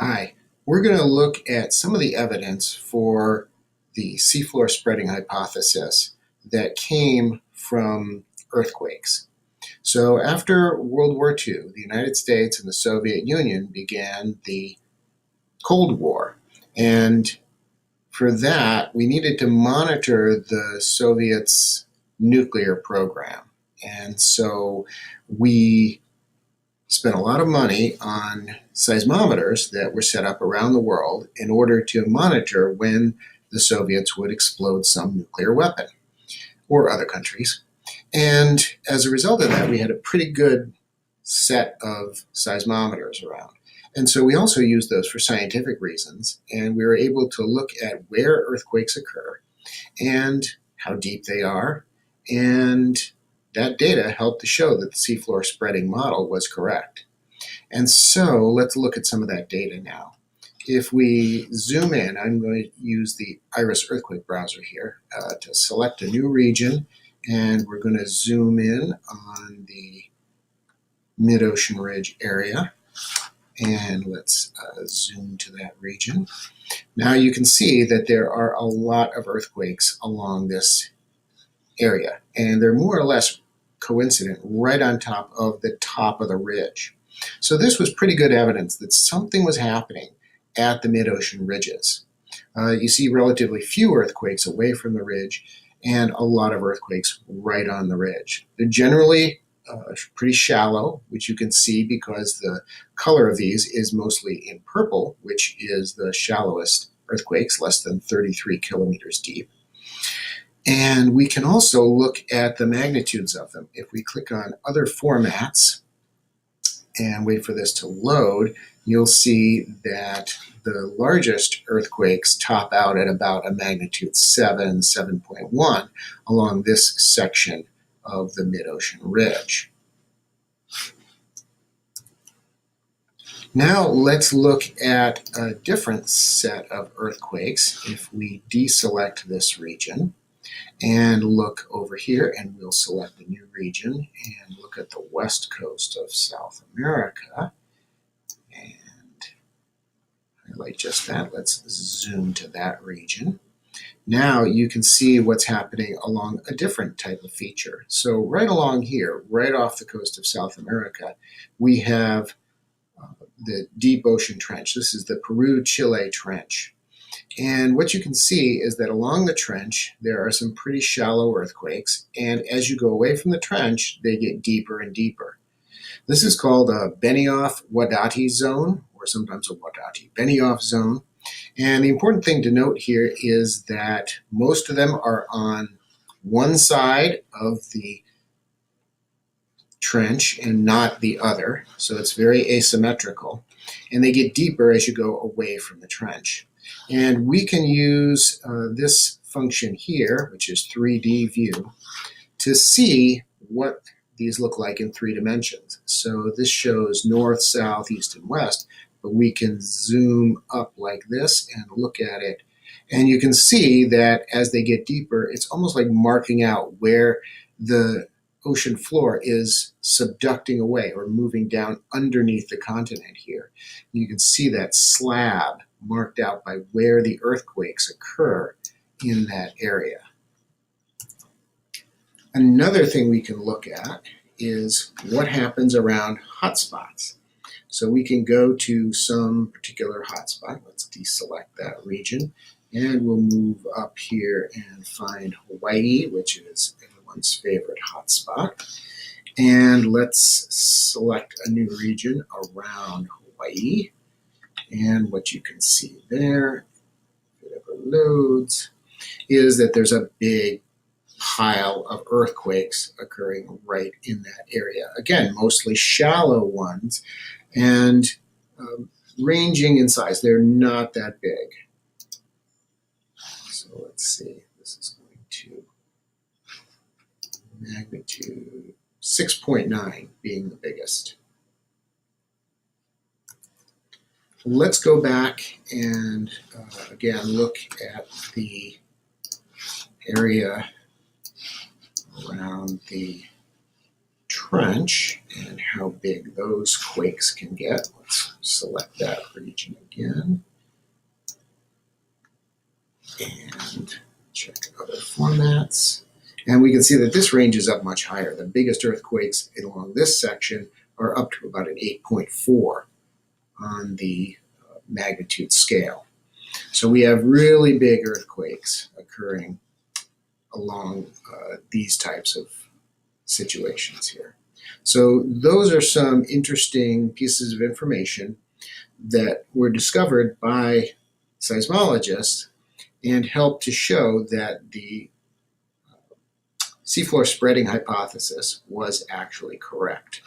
Hi, we're going to look at some of the evidence for the seafloor spreading hypothesis that came from earthquakes. So after World War II, the United States and the Soviet Union began the Cold War. And for that, we needed to monitor the Soviets' nuclear program. And so we spent a lot of money on seismometers that were set up around the world in order to monitor when the Soviets would explode some nuclear weapon, or other countries. And as a result of that, we had a pretty good set of seismometers around. And so we also used those for scientific reasons, and we were able to look at where earthquakes occur and how deep they are, and that data helped to show that the seafloor spreading model was correct. And so let's look at some of that data now. If we zoom in, I'm going to use the Iris Earthquake browser here to select a new region, and we're going to zoom in on the mid-ocean ridge area. And let's zoom to that region. Now you can see that there are a lot of earthquakes along this area, and they're more or less coincident right on top of the ridge. So this was pretty good evidence that something was happening at the mid-ocean ridges. You see relatively few earthquakes away from the ridge and a lot of earthquakes right on the ridge. They're generally pretty shallow, which you can see because the color of these is mostly in purple, which is the shallowest earthquakes, less than 33 kilometers deep. And we can also look at the magnitudes of them. If we click on other formats and wait for this to load, you'll see that the largest earthquakes top out at about a magnitude 7, 7.1 along this section of the mid-ocean ridge. Now let's look at a different set of earthquakes. If we deselect this region and look over here, and we'll select a new region and look at the west coast of South America and highlight just that. Let's zoom to that region. Now you can see what's happening along a different type of feature. So right along here, right off the coast of South America, we have the deep ocean trench. This is the Peru-Chile trench. And what you can see is that along the trench, there are some pretty shallow earthquakes. And as you go away from the trench, they get deeper and deeper. This is called a Benioff-Wadati zone, or sometimes a Wadati-Benioff zone. And the important thing to note here is that most of them are on one side of the trench and not the other. So it's very asymmetrical. And they get deeper as you go away from the trench. And we can use this function here, which is 3D view, to see what these look like in 3 dimensions. So this shows north, south, east, and west, but we can zoom up like this and look at it. And you can see that as they get deeper, it's almost like marking out where the ocean floor is subducting away or moving down underneath the continent here. You can see that slab marked out by where the earthquakes occur in that area. Another thing we can look at is what happens around hotspots. So we can go to some particular hotspot. Let's deselect that region, and we'll move up here and find Hawaii, which is everyone's favorite hotspot. And let's select a new region around Hawaii. And what you can see there, if it ever loads, is that there's a big pile of earthquakes occurring right in that area. Again, mostly shallow ones and ranging in size. They're not that big. So let's see, this is going to magnitude 6.9 being the biggest. Let's go back and again look at the area around the trench and how big those quakes can get. Let's select that region again and check other formats. And we can see that this range is up much higher. The biggest earthquakes along this section are up to about an 8.4 on the magnitude scale. So we have really big earthquakes occurring along these types of situations here. So those are some interesting pieces of information that were discovered by seismologists and help to show that the seafloor spreading hypothesis was actually correct.